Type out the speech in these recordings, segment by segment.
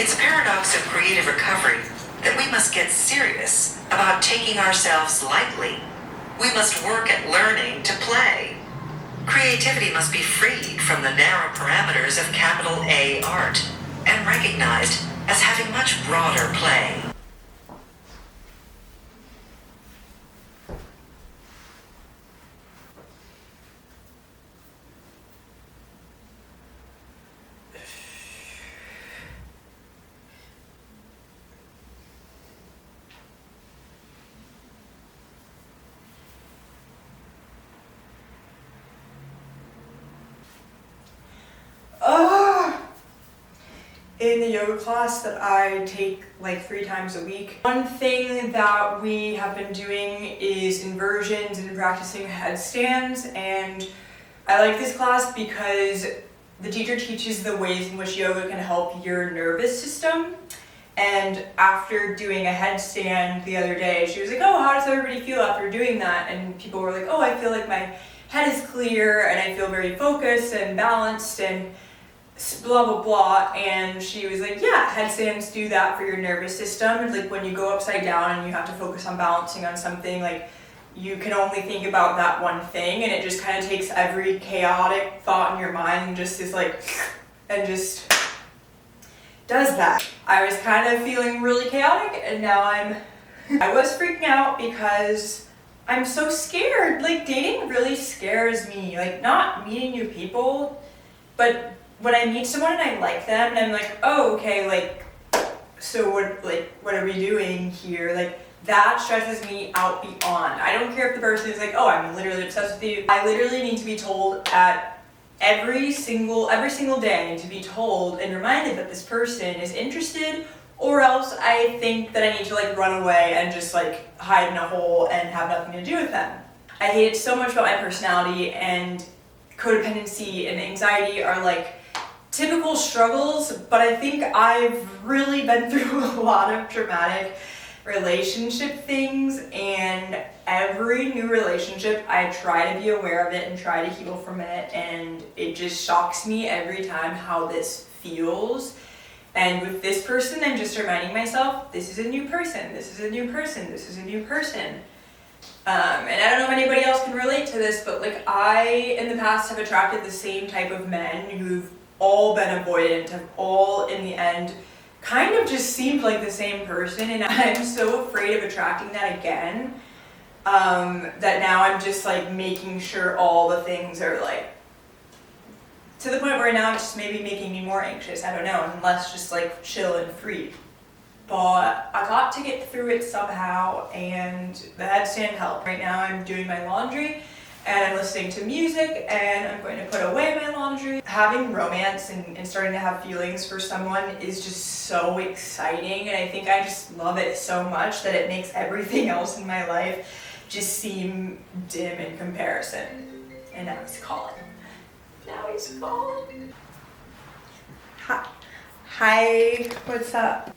It's a paradox of creative recovery that we must get serious about taking ourselves lightly. We must work at learning to play. Creativity must be freed from the narrow parameters of capital A art and recognized as having much broader play. In the yoga class that I take like 3 times a week, one thing that we have been doing is inversions and practicing headstands, and I like this class because the teacher teaches the ways in which yoga can help your nervous system. And after doing a headstand the other day, she was like, oh, how does everybody feel after doing that? And people were like, oh, I feel like my head is clear and I feel very focused and balanced and blah blah blah. And she was like, yeah, headstands do that for your nervous system. It's like when you go upside down and you have to focus on balancing on something, like you can only think about that one thing, and it just kind of takes every chaotic thought in your mind and just is like, and just does that. I was kind of feeling really chaotic, and now I was freaking out because I'm so scared. Like, dating really scares me. Like, not meeting new people, but when I meet someone and I like them and I'm like, oh, okay, like, so what are we doing here? Like, that stresses me out beyond. I don't care if the person is like, oh, I'm literally obsessed with you. I literally need to be told at every single day, I need to be told and reminded that this person is interested, or else I think that I need to like run away and just like hide in a hole and have nothing to do with them. I hate it so much about my personality, and codependency and anxiety are like typical struggles, but I think I've really been through a lot of traumatic relationship things, and every new relationship I try to be aware of it and try to heal from it, and it just shocks me every time how this feels. And with this person, I'm just reminding myself, this is a new person, this is a new person, this is a new person. And I don't know if anybody else can relate to this, but like I, in the past, have attracted the same type of men who've all been avoidant, have all, in the end, kind of just seemed like the same person, and I'm so afraid of attracting that again, that now I'm just like making sure all the things are like, to the point where now it's just maybe making me more anxious, I don't know, and less just like chill and free. But I got to get through it somehow, and the headstand helped. Right now I'm doing my laundry, and I'm listening to music, and I'm going to put away my laundry. Having romance and starting to have feelings for someone is just so exciting, and I think I just love it so much that it makes everything else in my life just seem dim in comparison. And now he's calling. Now he's calling. Hi, what's up?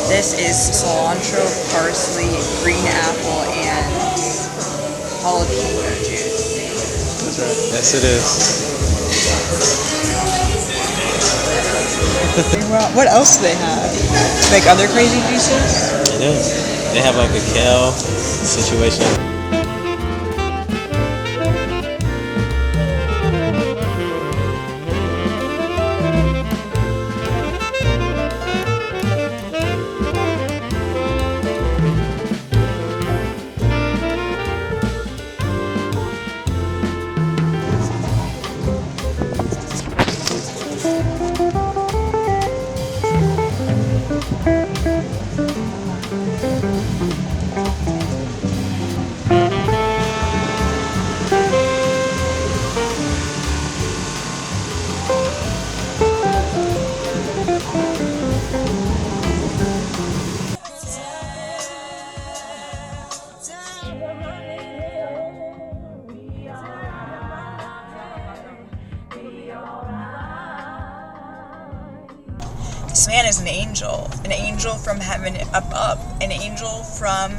This is cilantro, parsley, green apple, and jalapeno juice. That's right. Yes, it is. What else do they have? Like other crazy juices? They do. They have like a kale situation. This man is an angel from heaven above, an angel from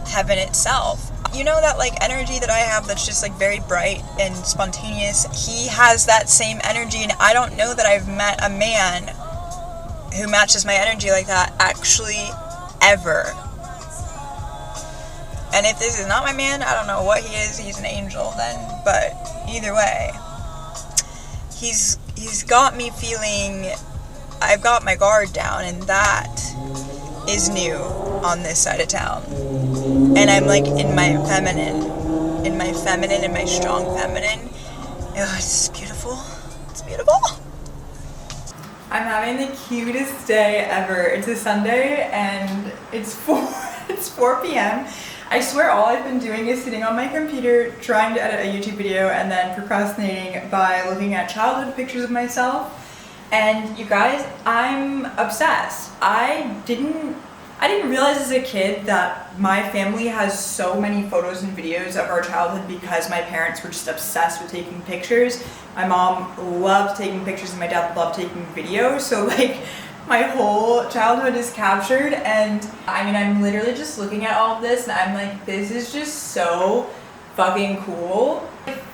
heaven itself. You know that like energy that I have that's just like very bright and spontaneous? He has that same energy, and I don't know that I've met a man who matches my energy like that actually ever. And if this is not my man, I don't know what he is. He's an angel then, but either way, he's got me feeling I've got my guard down, and that is new on this side of town. And I'm like in my feminine, in my strong feminine. Oh, it's beautiful. It's beautiful. I'm having the cutest day ever. It's a Sunday and it's 4 p.m. I swear all I've been doing is sitting on my computer trying to edit a YouTube video and then procrastinating by looking at childhood pictures of myself. And you guys, I'm obsessed. I didn't realize as a kid that my family has so many photos and videos of our childhood because my parents were just obsessed with taking pictures. My mom loved taking pictures and my dad loved taking videos. So like my whole childhood is captured, and I mean, I'm literally just looking at all of this and I'm like, this is just so fucking cool.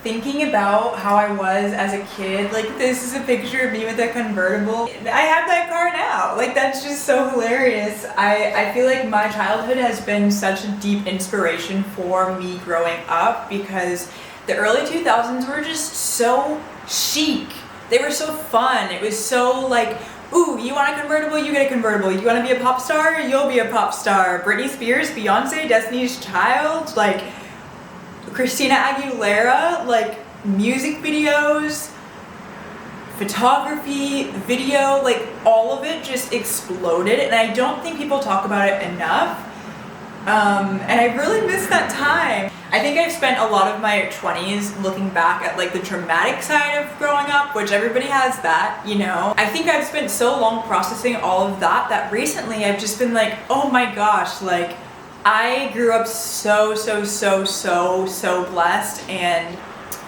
Thinking about how I was as a kid, like this is a picture of me with a convertible. I have that car now. Like that's just so hilarious. I feel like my childhood has been such a deep inspiration for me growing up because the early 2000s were just so chic. They were so fun. It was so like, ooh, you want a convertible? You get a convertible. You want to be a pop star? You'll be a pop star. Britney Spears, Beyonce, Destiny's Child, like Christina Aguilera, like music videos, photography, video, like all of it just exploded, and I don't think people talk about it enough. And I really miss that time. I think I've spent a lot of my 20s looking back at like the traumatic side of growing up, which everybody has that, you know. I think I've spent so long processing all of that that recently I've just been like, oh my gosh, like I grew up so blessed, and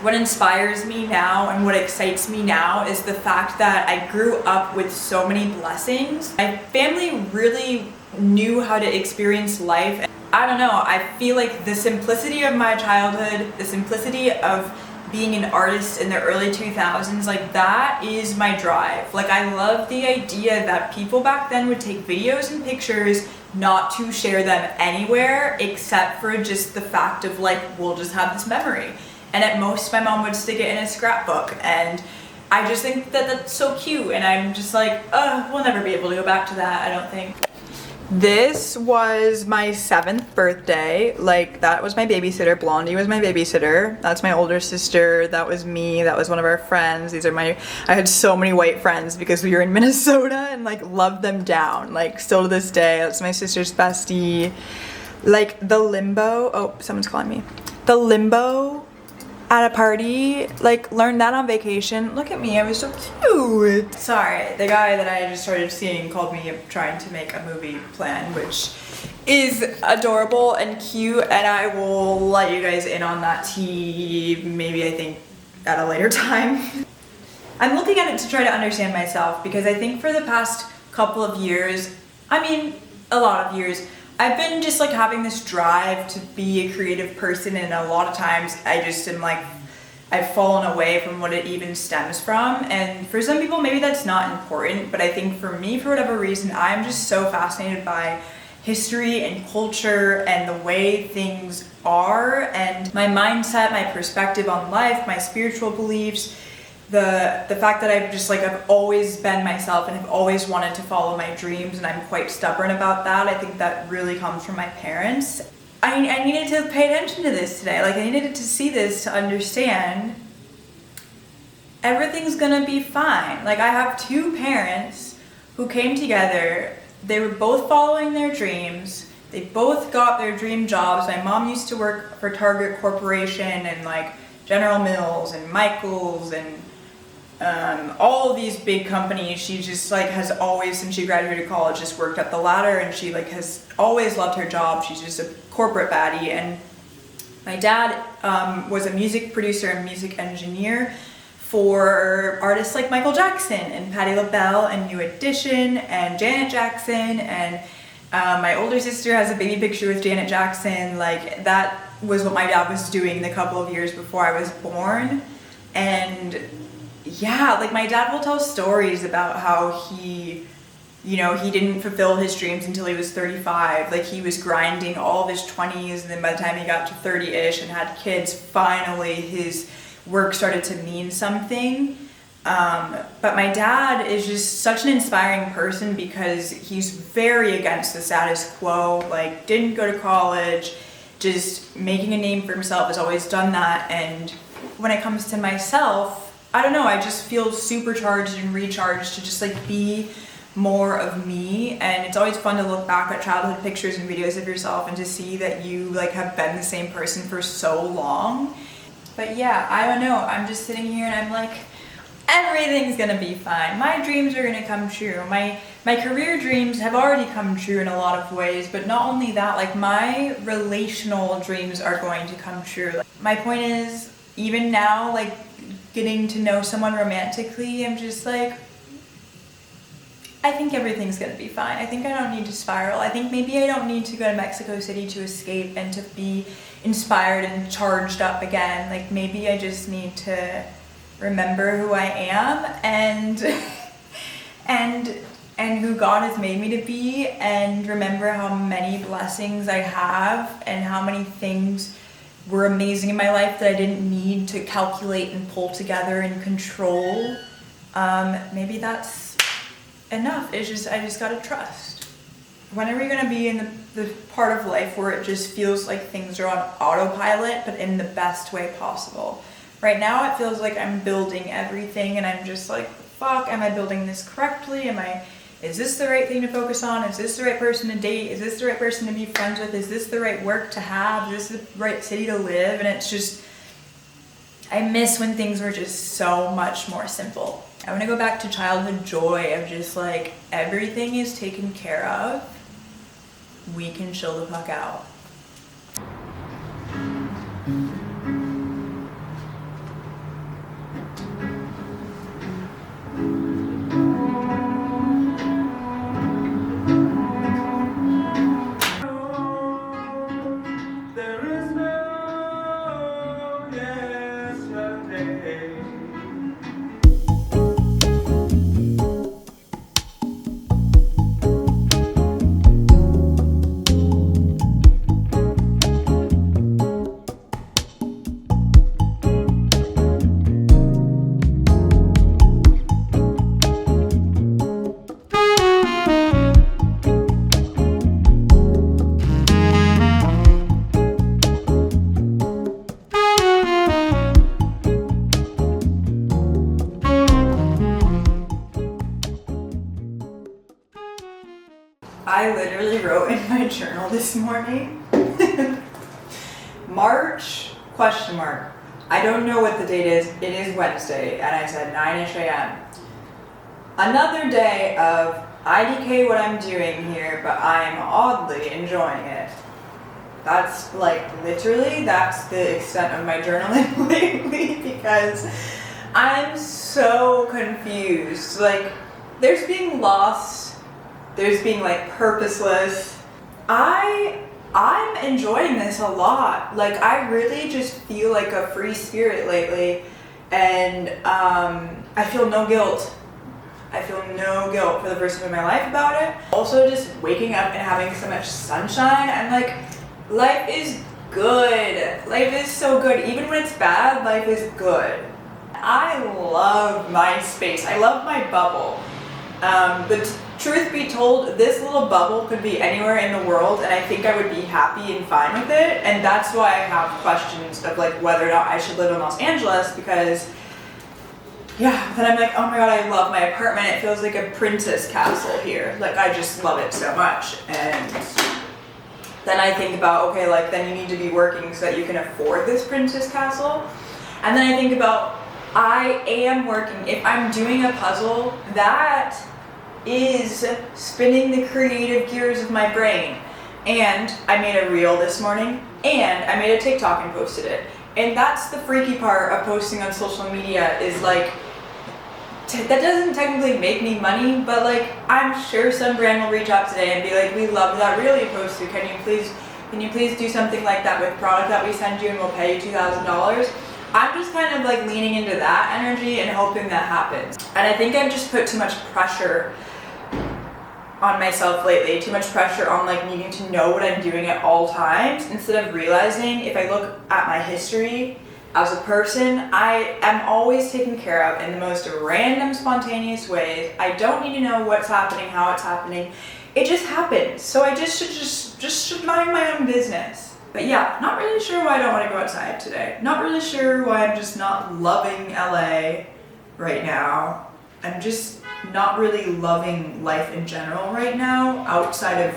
what inspires me now and what excites me now is the fact that I grew up with so many blessings. My family really knew how to experience life. I don't know, I feel like the simplicity of my childhood, the simplicity of being an artist in the early 2000s, like that is my drive. Like I love the idea that people back then would take videos and pictures not to share them anywhere except for just the fact of like, we'll just have this memory. And at most my mom would stick it in a scrapbook, and I just think that that's so cute, and I'm just like, we'll never be able to go back to that, I don't think. This was my 7th birthday. Like that was my babysitter. Blondie was my babysitter. That's my older sister. That was me. That was one of our friends. I had so many white friends because we were in Minnesota and like loved them down. Like still to this day, that's my sister's bestie. Like the limbo, oh, someone's calling me. The limbo at a party, like learned that on vacation. Look at me, I was so cute. Sorry, the guy that I just started seeing called me trying to make a movie plan, which is adorable and cute, and I will let you guys in on that tea, maybe I think at a later time. I'm looking at it to try to understand myself because I think for the past couple of years, I mean a lot of years, I've been just like having this drive to be a creative person, and a lot of times I just am like, I've fallen away from what it even stems from. And for some people maybe that's not important, but I think for me, for whatever reason, I'm just so fascinated by history and culture and the way things are, and my mindset, my perspective on life, my spiritual beliefs. The fact that I've always been myself and have always wanted to follow my dreams, and I'm quite stubborn about that. I think that really comes from my parents. I needed to pay attention to this today. Like I needed to see this to understand everything's gonna be fine. Like I have two parents who came together. They were both following their dreams. They both got their dream jobs. My mom used to work for Target Corporation and like General Mills and Michaels and all of these big companies. She just like has always, since she graduated college, just worked up the ladder, and she like has always loved her job. She's just a corporate baddie. And my dad was a music producer and music engineer for artists like Michael Jackson and Patti LaBelle and New Edition and Janet Jackson, and my older sister has a baby picture with Janet Jackson. Like, that was what my dad was doing the couple of years before I was born. And yeah, like, my dad will tell stories about how he didn't fulfill his dreams until he was 35. Like, he was grinding all of his 20s, and then by the time he got to 30-ish and had kids, finally his work started to mean something. But my dad is just such an inspiring person because he's very against the status quo, like, didn't go to college, just making a name for himself, has always done that. And when it comes to myself, I don't know, I just feel supercharged and recharged to just like be more of me. And it's always fun to look back at childhood pictures and videos of yourself and to see that you like have been the same person for so long. But yeah, I don't know, I'm just sitting here and I'm like, everything's gonna be fine. My dreams are gonna come true. My career dreams have already come true in a lot of ways, but not only that, like, my relational dreams are going to come true. Like, my point is, even now, like, getting to know someone romantically, I'm just like, I think everything's gonna be fine. I think I don't need to spiral. I think maybe I don't need to go to Mexico City to escape and to be inspired and charged up again. Like, maybe I just need to remember who I am and who God has made me to be, and remember how many blessings I have and how many things were amazing in my life that I didn't need to calculate and pull together and control. Maybe that's enough. I just gotta trust. When are we gonna be in the part of life where it just feels like things are on autopilot, but in the best way possible? Right now it feels like I'm building everything and I'm just like, fuck, am I building this correctly? Is this the right thing to focus on? Is this the right person to date? Is this the right person to be friends with? Is this the right work to have? Is this the right city to live? And it's just, I miss when things were just so much more simple. I want to go back to childhood joy of just like, everything is taken care of. We can chill the fuck out. I literally wrote in my journal this morning, March, ? I don't know what the date is. It is Wednesday, and I said 9-ish a.m. Another day of IDK what I'm doing here, but I'm oddly enjoying it. That's like, literally, that's the extent of my journaling lately, because I'm so confused. Like, there's being lost, there's being like purposeless. I'm enjoying this a lot. Like, I really just feel like a free spirit lately, and I feel no guilt. I feel no guilt for the first time in my life about it. Also, just waking up and having so much sunshine, I'm like, life is good. Life is so good. Even when it's bad, life is good. I love my space. I love my bubble. But truth be told, this little bubble could be anywhere in the world, and I think I would be happy and fine with it. And that's why I have questions of like whether or not I should live in Los Angeles, because yeah, then I'm like, oh my god, I love my apartment. It feels like a princess castle here. Like, I just love it so much. And then I think about, okay, like, then you need to be working so that you can afford this princess castle. And then I think about, I am working. If I'm doing a puzzle, that is spinning the creative gears of my brain. And I made a reel this morning, and I made a TikTok and posted it. And that's the freaky part of posting on social media is like, that doesn't technically make me money, but like I'm sure some brand will reach out today and be like, we love that reel you posted. Can you please do something like that with product that we send you and we'll pay you $2,000? I'm just kind of like leaning into that energy and hoping that happens. And I think I've just put too much pressure on myself lately, too much pressure on like needing to know what I'm doing at all times, instead of realizing if I look at my history as a person, I am always taken care of in the most random, spontaneous ways. I don't need to know what's happening, how it's happening. It just happens. So I just should mind my own business. But yeah, not really sure why I don't want to go outside today. Not really sure why I'm just not loving LA right now. I'm just not really loving life in general right now, outside of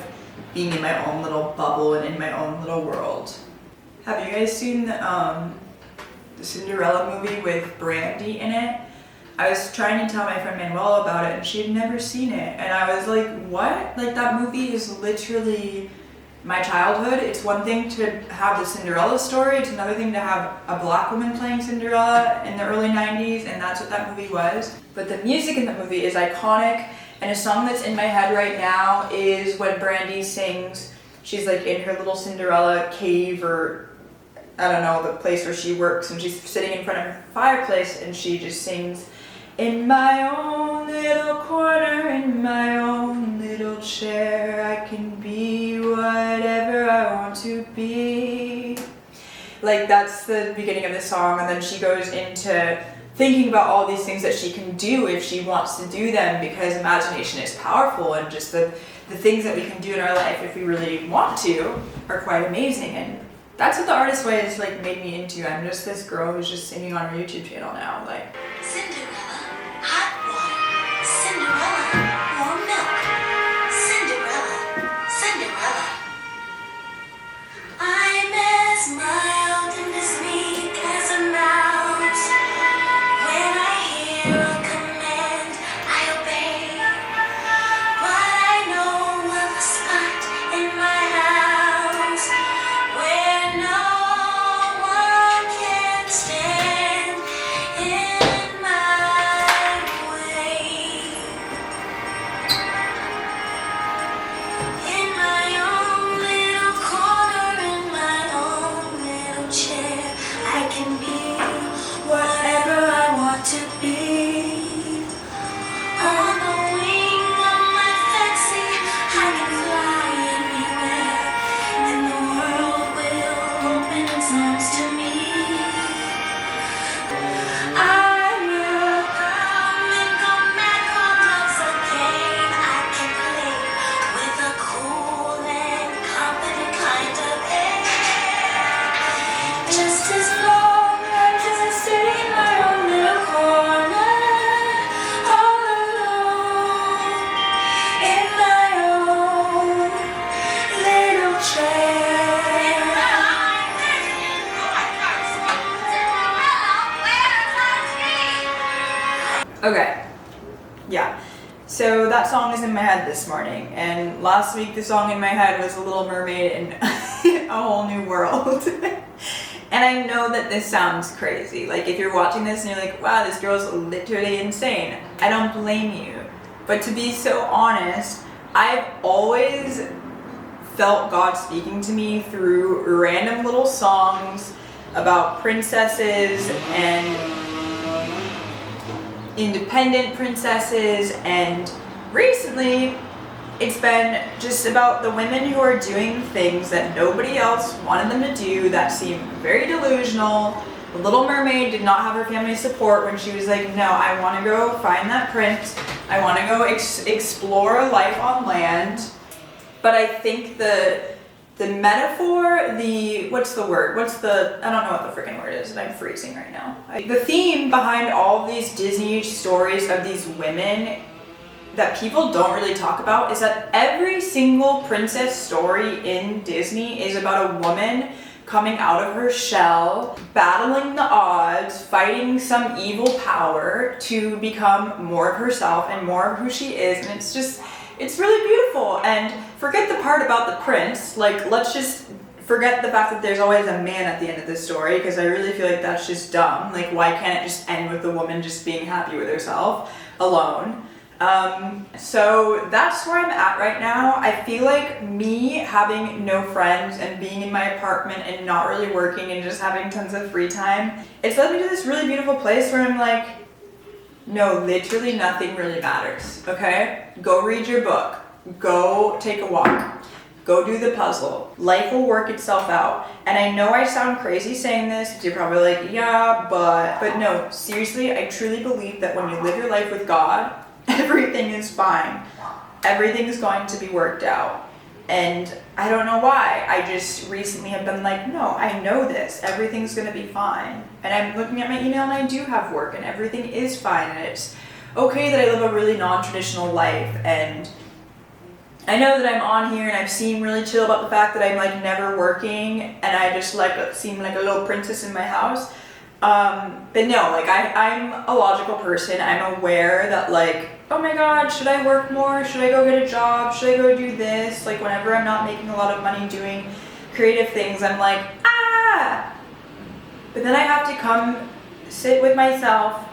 being in my own little bubble and in my own little world. Have you guys seen the Cinderella movie with Brandy in it? I was trying to tell my friend Manuela about it and she had never seen it. And I was like, what? Like that movie is literally my childhood. It's one thing to have the Cinderella story, it's another thing to have a black woman playing Cinderella in the early 90s, and that's what that movie was. But the music in the movie is iconic, and a song that's in my head right now is when Brandy sings, she's like in her little Cinderella cave, or I don't know, the place where she works, and she's sitting in front of her fireplace and she just sings, in my own little corner, in my own little chair, I can be whatever I want to be. Like that's the beginning of the song, and then she goes into thinking about all these things that she can do if she wants to do them, because imagination is powerful, and just the things that we can do in our life if we really want to are quite amazing. And that's what the Artist Way has like made me into. I'm just this girl who's just singing on her YouTube channel now. Like Cinderella, hot water. Cinderella, warm milk. Cinderella, Cinderella. I'm as mild and as meek as a mouse. When I hear a command, I obey. But I know of a spot in my house where no one can stand in my way. In my own little corner, in my own little chair, I can be whatever I want to be. On the wing of my fancy, I can fly anywhere, and the world will open its arms to me. I will come and go mad while love's a game I can play with a cool and confident kind of air. Just as long as I stay in my own little corner, all alone, in my own little chair. okay, yeah. So that song is in my head this morning, and last week the song in my head was The Little Mermaid in A Whole New World. And I know that this sounds crazy. Like if you're watching this and you're like, wow, this girl's literally insane. I don't blame you. But to be so honest, I've always felt God speaking to me through random little songs about princesses and independent princesses, and recently it's been just about the women who are doing things that nobody else wanted them to do that seem very delusional. The Little Mermaid did not have her family's support when she was like, no, I want to go find that prince. I want to go explore life on land. But I think the metaphor, what's the word? I don't know what the freaking word is, and I'm freezing right now. The theme behind all of these Disney stories of these women that people don't really talk about is that every single princess story in Disney is about a woman coming out of her shell, battling the odds, fighting some evil power to become more of herself and more of who she is. And it's really beautiful. And forget the part about the prince, like let's just forget the fact that there's always a man at the end of the story, because I really feel like that's just dumb. Like, why can't it just end with the woman just being happy with herself alone? So that's where I'm at right now. I feel like me having no friends and being in my apartment and not really working and just having tons of free time, it's led me to this really beautiful place where I'm like, no, literally nothing really matters, okay? Go read your book. Go take a walk. Go do the puzzle. Life will work itself out. And I know I sound crazy saying this. You're probably like, yeah, but no, seriously, I truly believe that when you live your life with God, everything is fine. Everything is going to be worked out. And I don't know why. I just recently have been like, no, I know this. Everything's going to be fine. And I'm looking at my email and I do have work and everything is fine. And it's okay that I live a really non-traditional life. And I know that I'm on here and I've seemed really chill about the fact that I'm like never working and I just like seem like a little princess in my house. But no, like I'm a logical person. I'm aware that like, oh my God, should I work more? Should I go get a job? Should I go do this? Like whenever I'm not making a lot of money doing creative things, I'm like, ah! But then I have to come sit with myself,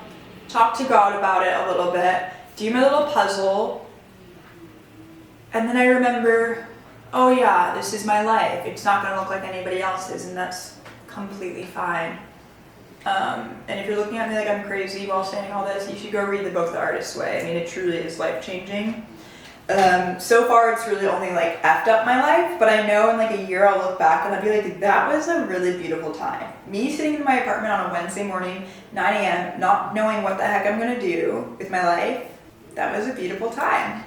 talk to God about it a little bit, do my little puzzle, and then I remember, oh yeah, this is my life. It's not gonna look like anybody else's, and that's completely fine. And if you're looking at me like I'm crazy while saying all this, you should go read the book The Artist's Way. I mean, it truly is life-changing. So far, it's really only like effed up my life, but I know in like a year I'll look back and I'll be like, that was a really beautiful time. Me sitting in my apartment on a Wednesday morning, 9 a.m., not knowing what the heck I'm gonna do with my life, that was a beautiful time.